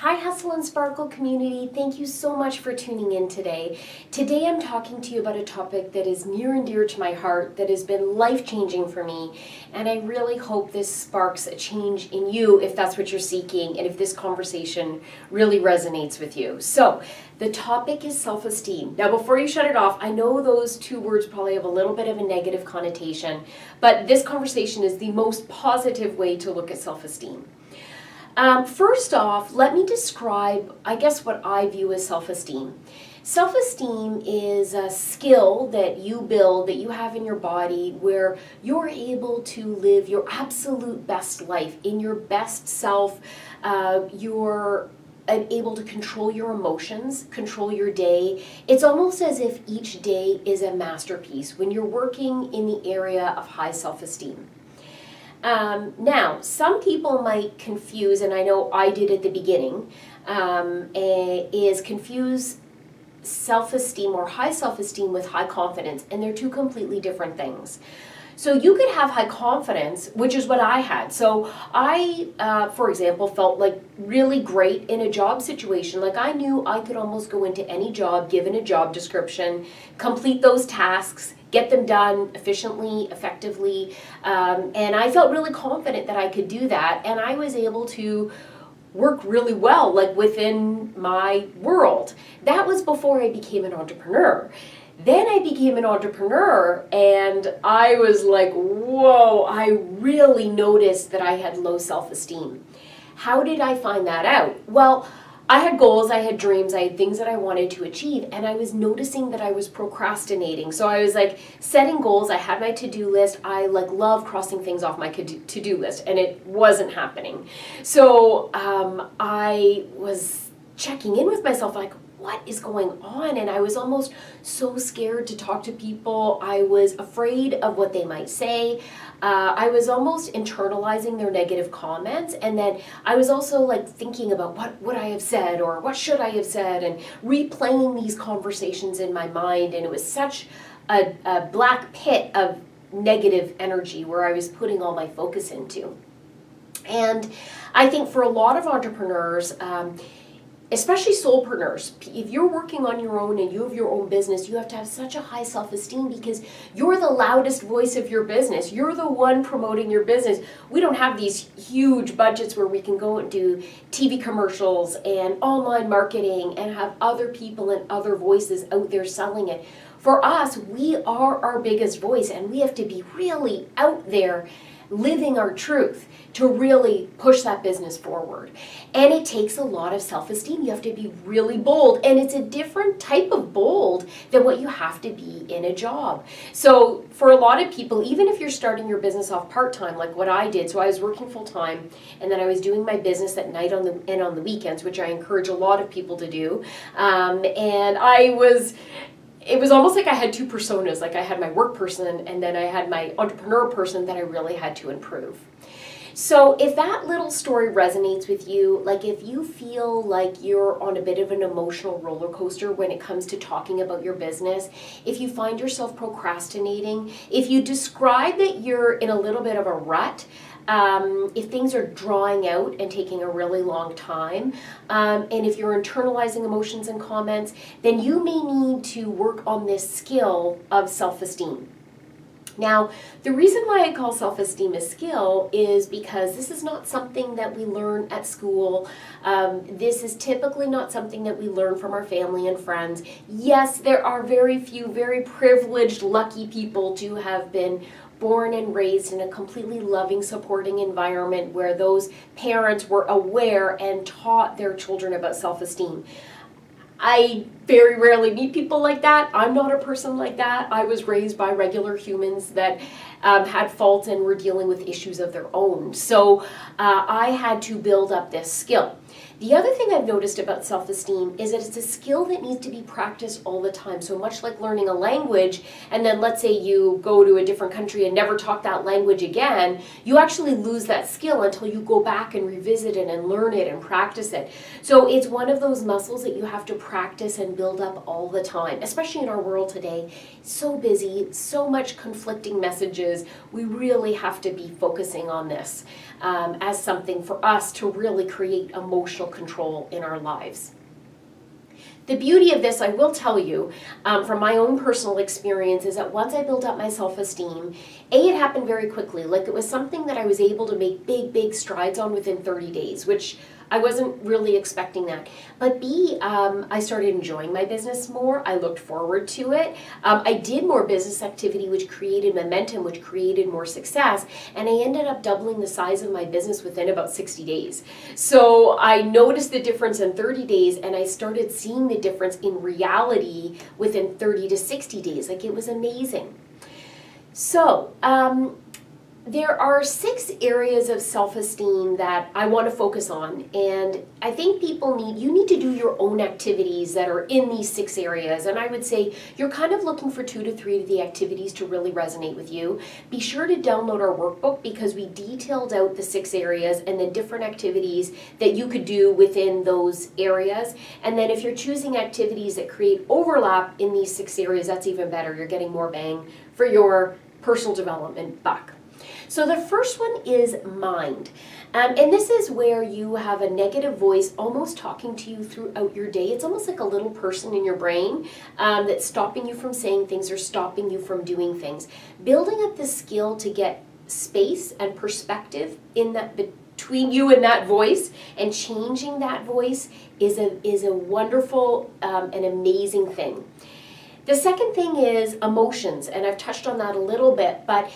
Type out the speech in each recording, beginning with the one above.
Hi Hustle and Sparkle community, thank you so much for tuning in today. Today I'm talking to you about a topic that is near and dear to my heart, that has been life-changing for me, and I really hope this sparks a change in you if that's what you're seeking and if this conversation really resonates with you. So, the topic is self-esteem. Now before you shut it off, I know those two words probably have a little bit of a negative connotation, but this conversation is the most positive way to look at self-esteem. First off, let me describe, I guess, what I view as self-esteem. Self-esteem is a skill that you build, that you have in your body, where you're able to live your absolute best life, in your best self. You're able to control your emotions, control your day. It's almost as if each day is a masterpiece when you're working in the area of high self-esteem. Now, some people might confuse, and I know I did at the beginning, is confuse self-esteem or high self-esteem with high confidence, and they're two completely different things. So you could have high confidence, which is what I had. So I, for example, felt like really great in a job situation. Like I knew I could almost go into any job, given a job description, complete those tasks, get them done efficiently, effectively, and I felt really confident that I could do that, and I was able to work really well, like within my world. That was before I became an entrepreneur. Then I became an entrepreneur, and I was like, whoa, I really noticed that I had low self-esteem. How did I find that out? Well, I had goals, I had dreams, I had things that I wanted to achieve, and I was noticing that I was procrastinating. So I was like setting goals, I had my to-do list, I like love crossing things off my to-do list, and it wasn't happening. So I was checking in with myself like, what is going on? And I was almost so scared to talk to people. I was afraid of what they might say. I was almost internalizing their negative comments, and then I was also like thinking about what would I have said or what should I have said, and replaying these conversations in my mind, and it was such a black pit of negative energy where I was putting all my focus into. And I think for a lot of entrepreneurs, especially solopreneurs, if you're working on your own and you have your own business, you have to have such a high self-esteem because you're the loudest voice of your business. You're the one promoting your business. We don't have these huge budgets where we can go and do TV commercials and online marketing and have other people and other voices out there selling it. For us, we are our biggest voice, and we have to be really out there living our truth to really push that business forward. And it takes a lot of self-esteem. You have to be really bold, and it's a different type of bold than what you have to be in a job. So for a lot of people, even if you're starting your business off part-time, like what I did, so I was working full-time, and then I was doing my business at night and on the weekends, which I encourage a lot of people to do, and it was almost like I had two personas. Like I had my work person, and then I had my entrepreneur person that I really had to improve. So if that little story resonates with you, like if you feel like you're on a bit of an emotional roller coaster when it comes to talking about your business, if you find yourself procrastinating, if you describe that you're in a little bit of a rut, if things are drawing out and taking a really long time, and if you're internalizing emotions and comments, then you may need to work on this skill of self-esteem. Now, the reason why I call self-esteem a skill is because this is not something that we learn at school. This is typically not something that we learn from our family and friends. Yes, there are very few, very privileged, lucky people to have been born and raised in a completely loving, supporting environment where those parents were aware and taught their children about self-esteem. I very rarely meet people like that. I'm not a person like that. I was raised by regular humans that had faults and were dealing with issues of their own. So I had to build up this skill. The other thing I've noticed about self-esteem is that it's a skill that needs to be practiced all the time. So much like learning a language, and then let's say you go to a different country and never talk that language again, you actually lose that skill until you go back and revisit it and learn it and practice it. So it's one of those muscles that you have to practice and build up all the time, especially in our world today. So busy, so much conflicting messages. We really have to be focusing on this as something for us to really create emotional control in our lives. The beauty of this, I will tell you, from my own personal experience, is that once I built up my self-esteem, it happened very quickly. Like, it was something that I was able to make big strides on within 30 days, which I wasn't really expecting that. But B, I started enjoying my business more. I looked forward to it. I did more business activity, which created momentum, which created more success. And I ended up doubling the size of my business within about 60 days. So I noticed the difference in 30 days, and I started seeing the difference in reality within 30 to 60 days. Like, it was amazing. So, there are 6 areas of self-esteem that I want to focus on, and I think you need to do your own activities that are in these 6 areas, and I would say you're kind of looking for 2 to 3 of the activities to really resonate with you. Be sure to download our workbook, because we detailed out the 6 areas and the different activities that you could do within those areas. And then if you're choosing activities that create overlap in these 6 areas, that's even better. You're getting more bang for your personal development buck. So the first one is mind. And this is where you have a negative voice almost talking to you throughout your day. It's almost like a little person in your brain that's stopping you from saying things or stopping you from doing things. Building up the skill to get space and perspective in that between you and that voice, and changing that voice is a wonderful and amazing thing. The second thing is emotions, and I've touched on that a little bit, but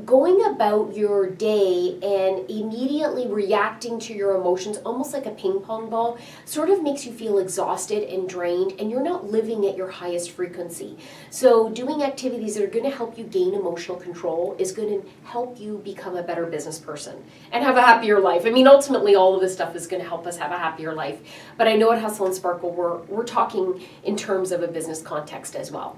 going about your day and immediately reacting to your emotions, almost like a ping pong ball, sort of makes you feel exhausted and drained, and you're not living at your highest frequency. So doing activities that are going to help you gain emotional control is going to help you become a better business person and have a happier life. I mean, ultimately, all of this stuff is going to help us have a happier life. But I know at Hustle and Sparkle, we're talking in terms of a business context as well.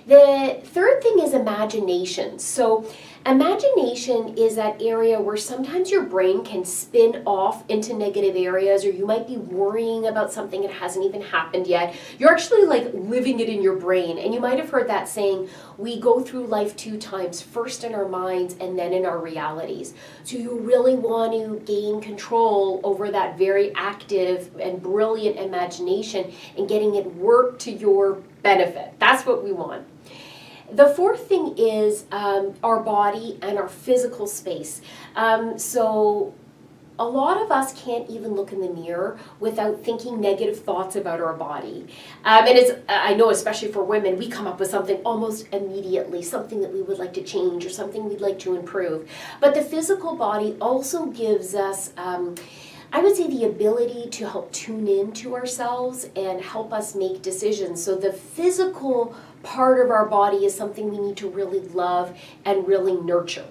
The third thing is imagination. So imagination is that area where sometimes your brain can spin off into negative areas, or you might be worrying about something that hasn't even happened yet. You're actually like living it in your brain. And you might have heard that saying, we go through life 2 times, first in our minds and then in our realities. So you really want to gain control over that very active and brilliant imagination and getting it work to your benefit. That's what we want. The fourth thing is our body and our physical space. So a lot of us can't even look in the mirror without thinking negative thoughts about our body. And I know, especially for women, we come up with something almost immediately, something that we would like to change or something we'd like to improve. But the physical body also gives us I would say the ability to help tune in to ourselves and help us make decisions. So the physical part of our body is something we need to really love and really nurture.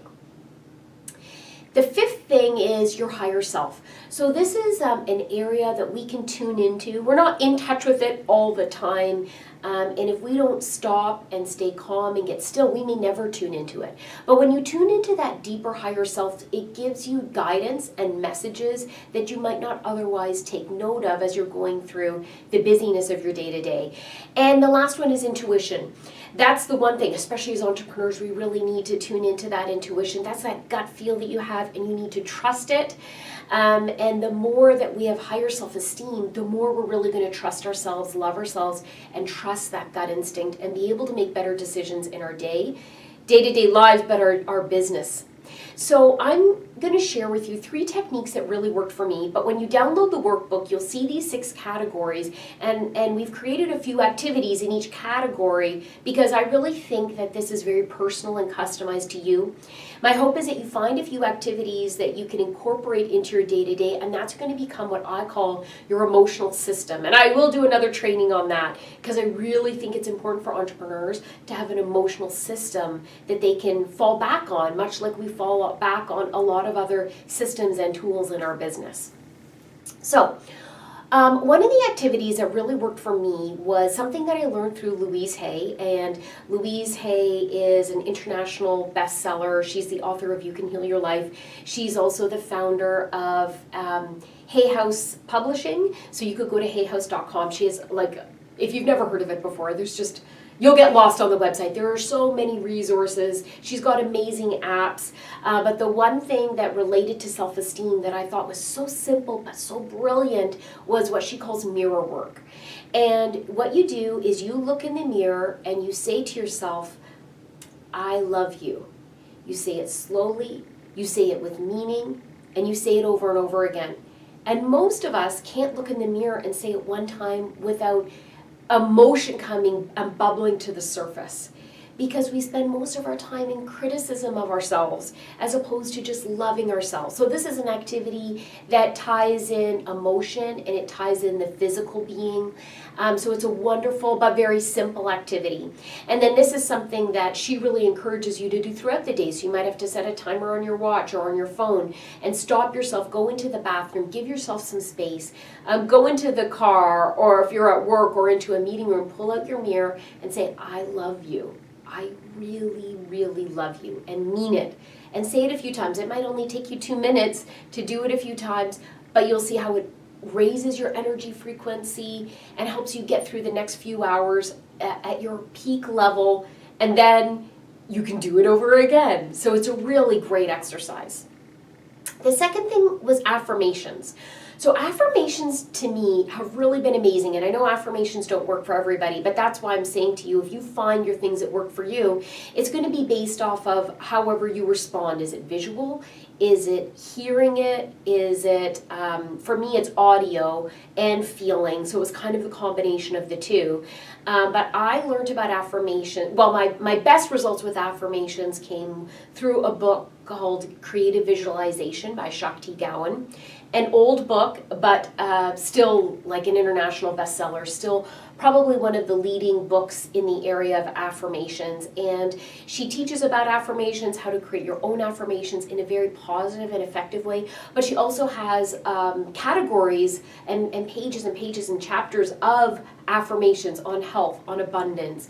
The fifth thing is your higher self. So this is an area that we can tune into. We're not in touch with it all the time. And if we don't stop and stay calm and get still, we may never tune into it. But when you tune into that deeper, higher self, it gives you guidance and messages that you might not otherwise take note of as you're going through the busyness of your day-to-day. And the last one is intuition. That's the one thing, especially as entrepreneurs, we really need to tune into that intuition. That's that gut feel that you have, and you need to trust it. And the more that we have higher self-esteem, the more we're really going to trust ourselves, love ourselves, and trust that gut instinct and be able to make better decisions in our day-to-day lives, but our business. So I'm going to share with you 3 techniques that really worked for me, but when you download the workbook, you'll see these 6 categories, and we've created a few activities in each category because I really think that this is very personal and customized to you. My hope is that you find a few activities that you can incorporate into your day-to-day, and that's going to become what I call your emotional system. And I will do another training on that because I really think it's important for entrepreneurs to have an emotional system that they can fall back on, much like we fall back on a lot of other systems and tools in our business. So, One of the activities that really worked for me was something that I learned through Louise Hay, and Louise Hay is an international bestseller. She's the author of You Can Heal Your Life. She's also the founder of Hay House Publishing, so you could go to hayhouse.com. She is like, if you've never heard of it before, you'll get lost on the website. There are so many resources. She's got amazing apps. But the one thing that related to self-esteem that I thought was so simple but so brilliant was what she calls mirror work. And what you do is you look in the mirror and you say to yourself, I love you. You say it slowly, you say it with meaning, and you say it over and over again. And most of us can't look in the mirror and say it one time without emotion coming and bubbling to the surface, because we spend most of our time in criticism of ourselves as opposed to just loving ourselves. So this is an activity that ties in emotion and it ties in the physical being. So it's a wonderful but very simple activity. And then this is something that she really encourages you to do throughout the day. So you might have to set a timer on your watch or on your phone and stop yourself, go into the bathroom, give yourself some space, go into the car, or if you're at work or into a meeting room, pull out your mirror and say, I love you. I really, really love you, and mean it. And say it a few times. It might only take you 2 minutes to do it a few times, but you'll see how it raises your energy frequency and helps you get through the next few hours at your peak level, and then you can do it over again. So it's a really great exercise. The second thing was affirmations. So affirmations to me have really been amazing, and I know affirmations don't work for everybody, but that's why I'm saying to you, if you find your things that work for you, it's going to be based off of however you respond. Is it visual? Is it hearing it? Is it, for me, it's audio and feeling, so it was kind of the combination of the two. But I learned about affirmation. Well, my best results with affirmations came through a book called Creative Visualization by Shakti Gawan. An old book, but still like an international bestseller, still probably one of the leading books in the area of affirmations. And she teaches about affirmations, how to create your own affirmations in a very positive and effective way. But she also has categories and pages and pages and chapters of affirmations on health, on abundance,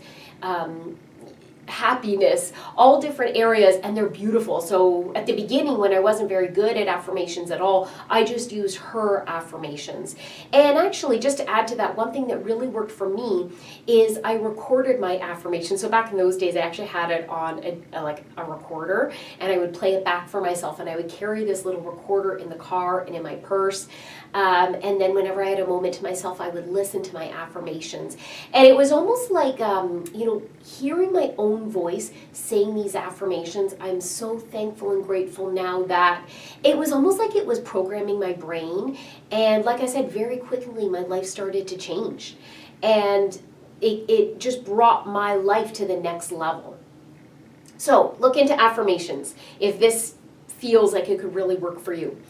happiness, all different areas, and they're beautiful. So at the beginning, when I wasn't very good at affirmations at all, I just used her affirmations. And actually, just to add to that, one thing that really worked for me is I recorded my affirmations. So back in those days, I actually had it on a recorder, and I would play it back for myself, and I would carry this little recorder in the car and in my purse. And then whenever I had a moment to myself, I would listen to my affirmations. And it was almost like, hearing my own voice saying these affirmations. I'm so thankful and grateful now that it was almost like it was programming my brain. And like I said, very quickly, my life started to change. And it just brought my life to the next level. So look into affirmations if this feels like it could really work for you.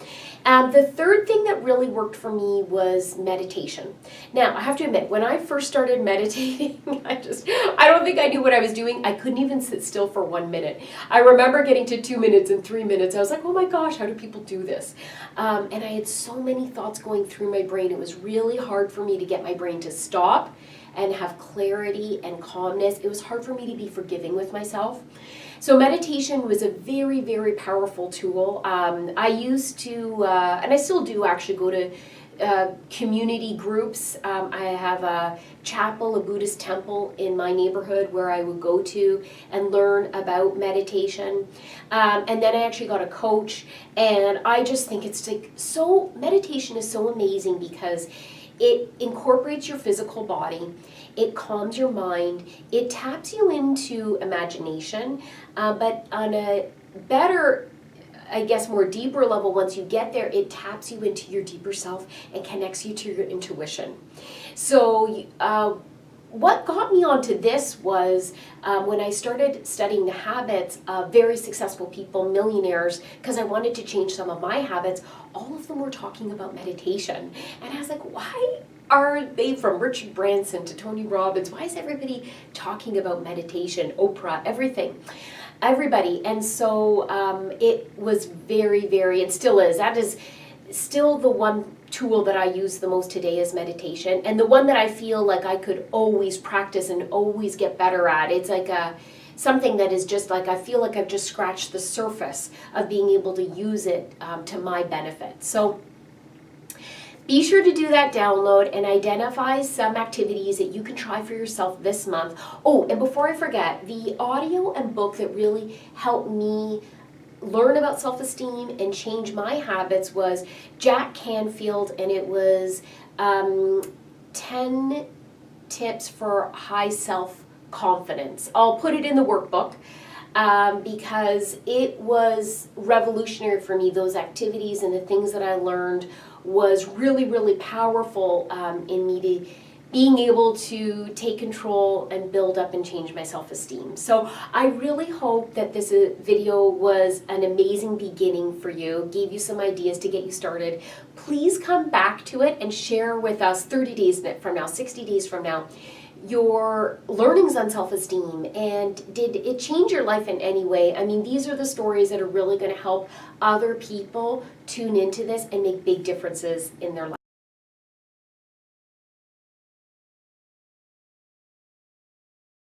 The third thing that really worked for me was meditation. Now, I have to admit, when I first started meditating, I don't think I knew what I was doing. I couldn't even sit still for 1 minute. I remember getting to 2 minutes and 3 minutes. I was like, oh my gosh, how do people do this? And I had so many thoughts going through my brain. It was really hard for me to get my brain to stop and have clarity and calmness. It was hard for me to be forgiving with myself. So meditation was a very, very powerful tool. I used to, and I still do actually, go to community groups. I have a chapel, a Buddhist temple in my neighborhood where I would go to and learn about meditation. And then I actually got a coach, and I just think it's like meditation is so amazing because it incorporates your physical body, it calms your mind, it taps you into imagination, but on a better, I guess, more deeper level, once you get there, it taps you into your deeper self and connects you to your intuition. So what got me onto this was when I started studying the habits of very successful people, millionaires, because I wanted to change some of my habits. All of them were talking about meditation. And I was like, why are they, from Richard Branson to Tony Robbins, why is everybody talking about meditation, Oprah, everybody? And so it was very, very, and still is, that is still the one tool that I use the most today is meditation, and the one that I feel like I could always practice and always get better at. It's like something that is just like, I feel like I've just scratched the surface of being able to use it to my benefit. So be sure to do that download and identify some activities that you can try for yourself this month. Oh, and before I forget, the audio and book that really helped me learn about self-esteem and change my habits was Jack Canfield, and it was 10 tips for high self-confidence. I'll put it in the workbook because it was revolutionary for me. Those activities and the things that I learned was really, really powerful in me being able to take control and build up and change my self-esteem. So I really hope that this video was an amazing beginning for you, gave you some ideas to get you started. Please come back to it and share with us 30 days from now, 60 days from now, your learnings on self-esteem, and did it change your life in any way? I mean, these are the stories that are really going to help other people tune into this and make big differences in their life.